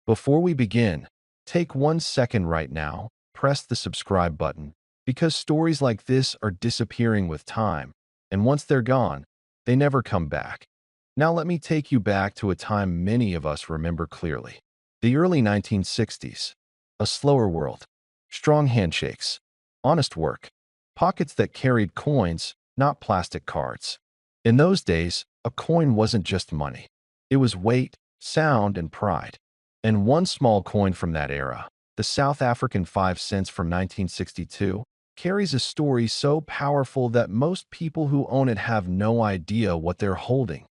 Before we begin, take 1 second right now, press the subscribe button, because stories like this are disappearing with time, and once they're gone, they never come back. Now let me take you back to a time many of us remember clearly. The early 1960s. A slower world. Strong handshakes. Honest work. Pockets that carried coins, not plastic cards. In those days, a coin wasn't just money. It was weight, sound, and pride. And one small coin from that era, the South African 5 cents from 1962, carries a story so powerful that most people who own it have no idea what they're holding.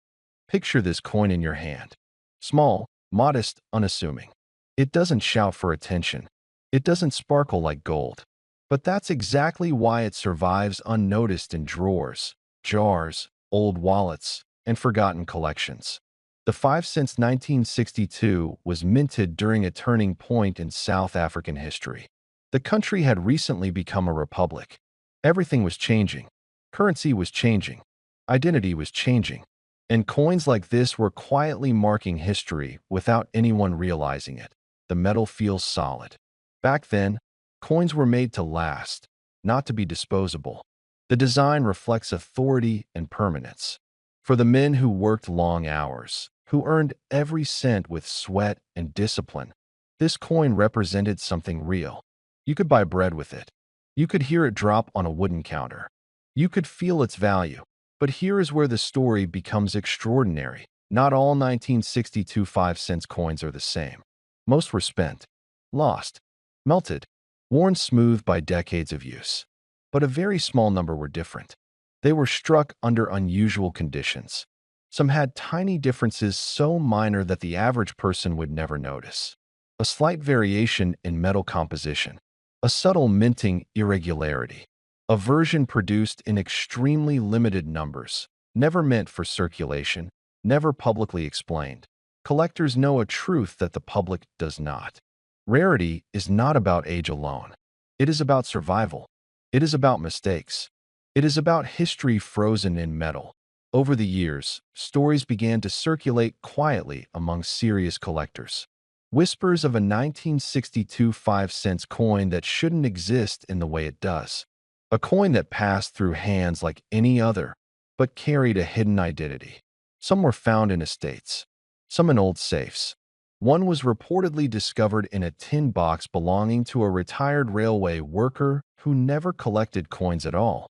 Picture this coin in your hand. Small, modest, unassuming. It doesn't shout for attention. It doesn't sparkle like gold. But that's exactly why it survives unnoticed in drawers, jars, old wallets, and forgotten collections. The 5 cents 1962 was minted during a turning point in South African history. The country had recently become a republic. Everything was changing. Currency was changing. Identity was changing. And coins like this were quietly marking history without anyone realizing it. The metal feels solid. Back then, coins were made to last, not to be disposable. The design reflects authority and permanence. For the men who worked long hours, who earned every cent with sweat and discipline, this coin represented something real. You could buy bread with it. You could hear it drop on a wooden counter. You could feel its value. But here is where the story becomes extraordinary. Not all 1962 5-cent coins are the same. Most were spent, lost, melted, worn smooth by decades of use. But a very small number were different. They were struck under unusual conditions. Some had tiny differences so minor that the average person would never notice. A slight variation in metal composition, a subtle minting irregularity, a version produced in extremely limited numbers, never meant for circulation, never publicly explained. Collectors know a truth that the public does not. Rarity is not about age alone. It is about survival. It is about mistakes. It is about history frozen in metal. Over the years, stories began to circulate quietly among serious collectors. Whispers of a 1962 5 cents coin that shouldn't exist in the way it does. A coin that passed through hands like any other, but carried a hidden identity. Some were found in estates, some in old safes. One was reportedly discovered in a tin box belonging to a retired railway worker who never collected coins at all.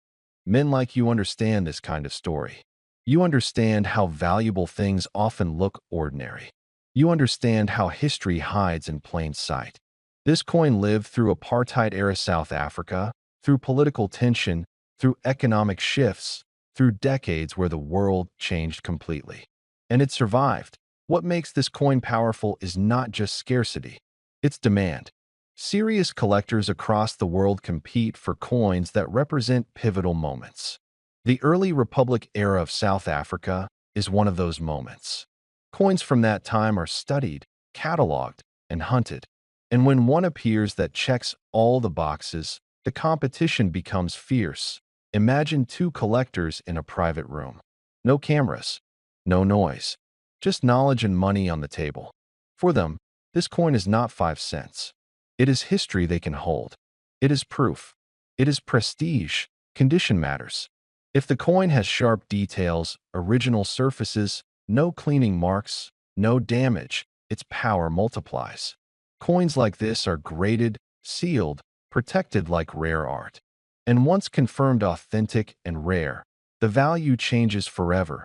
Men like you understand this kind of story. You understand how valuable things often look ordinary. You understand how history hides in plain sight. This coin lived through apartheid-era South Africa, through political tension, through economic shifts, through decades where the world changed completely. And it survived. What makes this coin powerful is not just scarcity, it's demand. Serious collectors across the world compete for coins that represent pivotal moments. The early Republic era of South Africa is one of those moments. Coins from that time are studied, cataloged, and hunted. And when one appears that checks all the boxes, the competition becomes fierce. Imagine two collectors in a private room. No cameras, no noise, just knowledge and money on the table. For them, this coin is not 5 cents. It is history they can hold. It is proof. It is prestige. Condition matters. If the coin has sharp details, original surfaces, no cleaning marks, no damage, its power multiplies. Coins like this are graded, sealed, protected like rare art. And once confirmed authentic and rare, the value changes forever.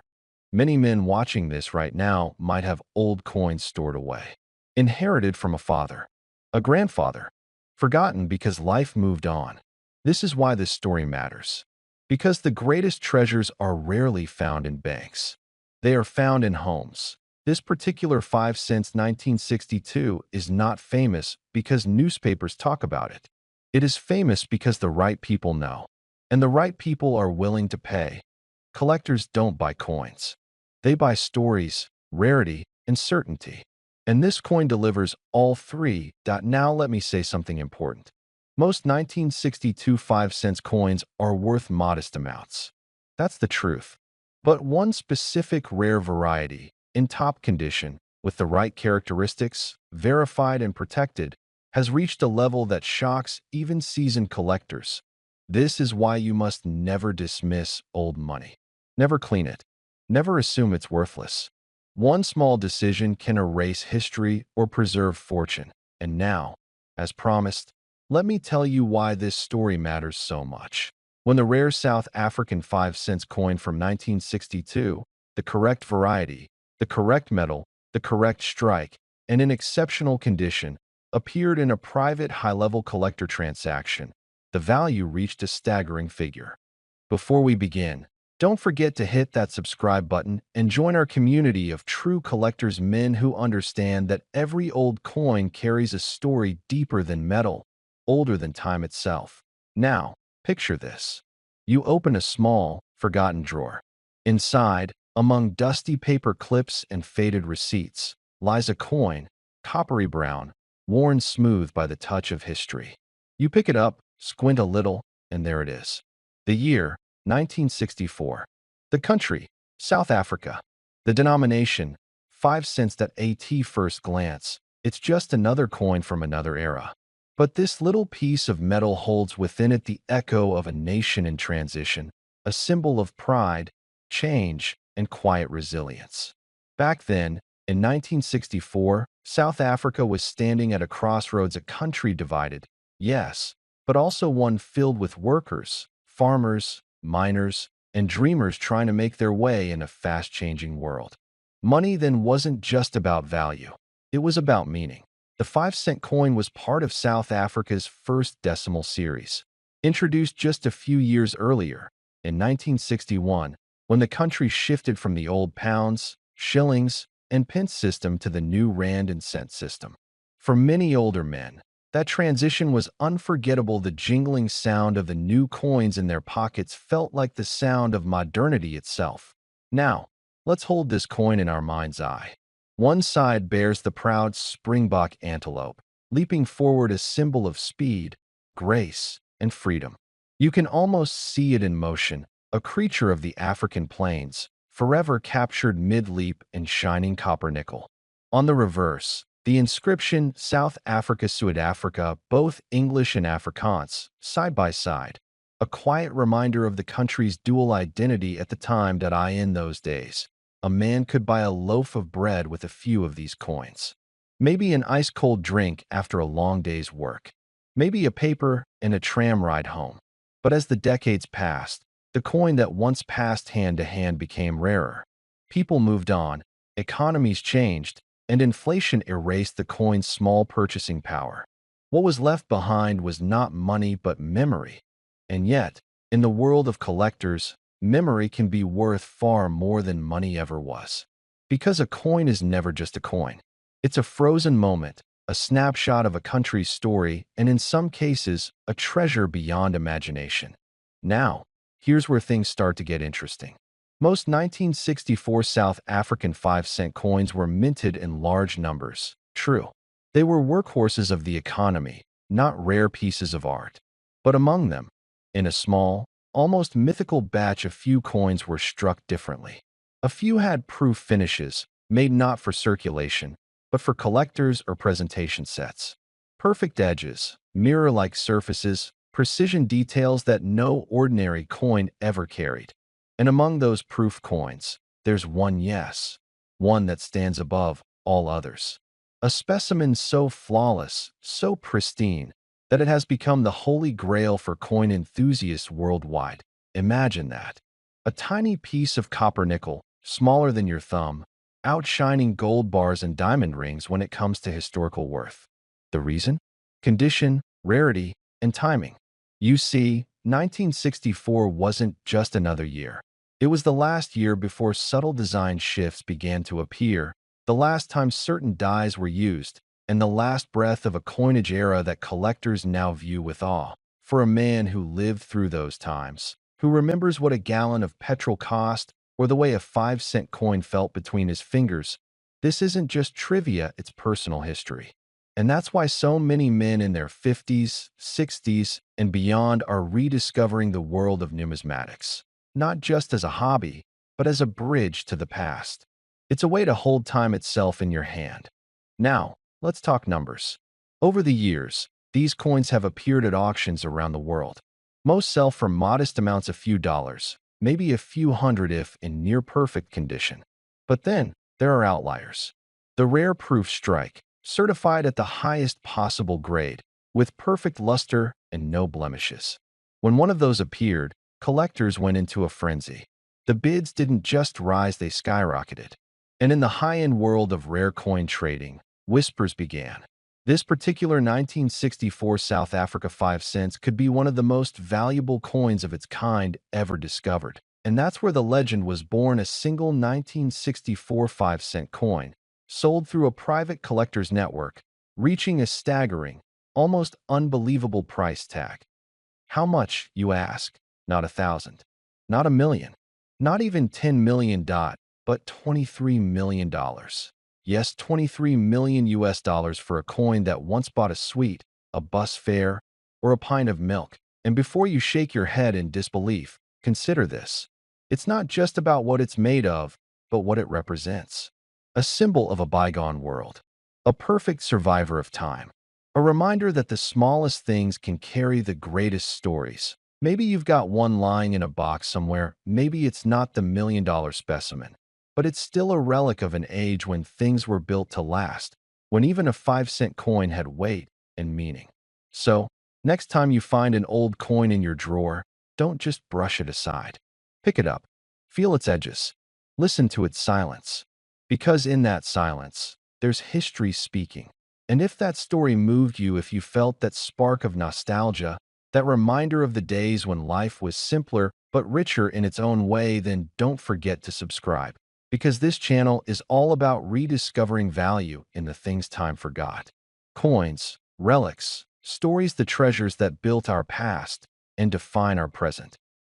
Many men watching this right now might have old coins stored away, inherited from a father, a grandfather, forgotten because life moved on. This is why this story matters. Because the greatest treasures are rarely found in banks. They are found in homes. This particular 5 cents 1962 is not famous because newspapers talk about it. It is famous because the right people know, and the right people are willing to pay. Collectors don't buy coins. They buy stories, rarity, and certainty. And this coin delivers all three. Now let me say something important. Most 1962 5 cents coins are worth modest amounts. That's the truth. But one specific rare variety, in top condition, with the right characteristics, verified and protected, has reached a level that shocks even seasoned collectors. This is why you must never dismiss old money. Never clean it. Never assume it's worthless. One small decision can erase history or preserve fortune. And now, as promised, let me tell you why this story matters so much. When the rare South African 5-cent coin from 1962, the correct variety, the correct metal, the correct strike, and in exceptional condition, appeared in a private high-level collector transaction, the value reached a staggering figure. Before we begin, don't forget to hit that subscribe button and join our community of true collectors, men who understand that every old coin carries a story deeper than metal, older than time itself. Now, picture this. You open a small, forgotten drawer. Inside, among dusty paper clips and faded receipts, lies a coin, coppery brown, worn smooth by the touch of history. You pick it up, squint a little, and there it is. The year, 1964. The country, South Africa. The denomination, 5 cents. At first glance, it's just another coin from another era. But this little piece of metal holds within it the echo of a nation in transition, a symbol of pride, change, and quiet resilience. Back then, in 1964, South Africa was standing at a crossroads, a country divided, yes, but also one filled with workers, farmers, miners, and dreamers trying to make their way in a fast-changing world. Money then wasn't just about value. It was about meaning. The 5-cent coin was part of South Africa's first decimal series, introduced just a few years earlier, in 1961, when the country shifted from the old pounds, shillings, and pence system to the new rand and cent system. For many older men, that transition was unforgettable. The jingling sound of the new coins in their pockets felt like the sound of modernity itself. Now, let's hold this coin in our mind's eye. One side bears the proud springbok antelope, leaping forward, a symbol of speed, grace, and freedom. You can almost see it in motion, a creature of the African plains, forever captured mid-leap in shining copper nickel. On the reverse, the inscription South Africa, Suid-Afrika, both English and Afrikaans, side by side, a quiet reminder of the country's dual identity at the time. In those days, a man could buy a loaf of bread with a few of these coins. Maybe an ice-cold drink after a long day's work. Maybe a paper and a tram ride home. But as the decades passed, the coin that once passed hand to hand became rarer. People moved on, economies changed, and inflation erased the coin's small purchasing power. What was left behind was not money but memory. And yet, in the world of collectors, memory can be worth far more than money ever was. Because a coin is never just a coin. It's a frozen moment, a snapshot of a country's story, and in some cases, a treasure beyond imagination. Now, here's where things start to get interesting. Most 1964 South African 5-cent coins were minted in large numbers. True, they were workhorses of the economy, not rare pieces of art. But among them, in a small, almost mythical batch, a few coins were struck differently. A few had proof finishes, made not for circulation, but for collectors or presentation sets. Perfect edges, mirror-like surfaces, precision details that no ordinary coin ever carried. And among those proof coins, there's one, yes, one that stands above all others. A specimen so flawless, so pristine, that it has become the holy grail for coin enthusiasts worldwide. Imagine that. A tiny piece of copper nickel, smaller than your thumb, outshining gold bars and diamond rings when it comes to historical worth. The reason? Condition, rarity, and timing. You see, 1964 wasn't just another year. It was the last year before subtle design shifts began to appear, the last time certain dyes were used, and the last breath of a coinage era that collectors now view with awe. For a man who lived through those times, who remembers what a gallon of petrol cost or the way a 5-cent coin felt between his fingers, this isn't just trivia, it's personal history. And that's why so many men in their 50s, 60s, and beyond are rediscovering the world of numismatics, not just as a hobby, but as a bridge to the past. It's a way to hold time itself in your hand. Now, let's talk numbers. Over the years, these coins have appeared at auctions around the world. Most sell for modest amounts, a few dollars, maybe a few hundred if in near-perfect condition. But then, there are outliers. The rare proof strike, certified at the highest possible grade, with perfect luster and no blemishes. When one of those appeared, collectors went into a frenzy. The bids didn't just rise, they skyrocketed. And in the high-end world of rare coin trading, whispers began. This particular 1964 South Africa 5 cents could be one of the most valuable coins of its kind ever discovered. And that's where the legend was born. A single 1964 5-cent coin, sold through a private collector's network, reaching a staggering, almost unbelievable price tag. How much, you ask? Not 1,000, not 1 million, not even 10 million, but $23 million. Yes, 23 million US dollars for a coin that once bought a sweet, a bus fare, or a pint of milk. And before you shake your head in disbelief, consider this. It's not just about what it's made of, but what it represents. A symbol of a bygone world. A perfect survivor of time. A reminder that the smallest things can carry the greatest stories. Maybe you've got one lying in a box somewhere. Maybe it's not the $1 million specimen, but it's still a relic of an age when things were built to last, when even a 5-cent coin had weight and meaning. So, next time you find an old coin in your drawer, don't just brush it aside. Pick it up, feel its edges, listen to its silence. Because in that silence, there's history speaking. And if that story moved you, if you felt that spark of nostalgia, that reminder of the days when life was simpler but richer in its own way, then don't forget to subscribe. Because this channel is all about rediscovering value in the things time forgot. Coins, relics, stories, the treasures that built our past and define our present.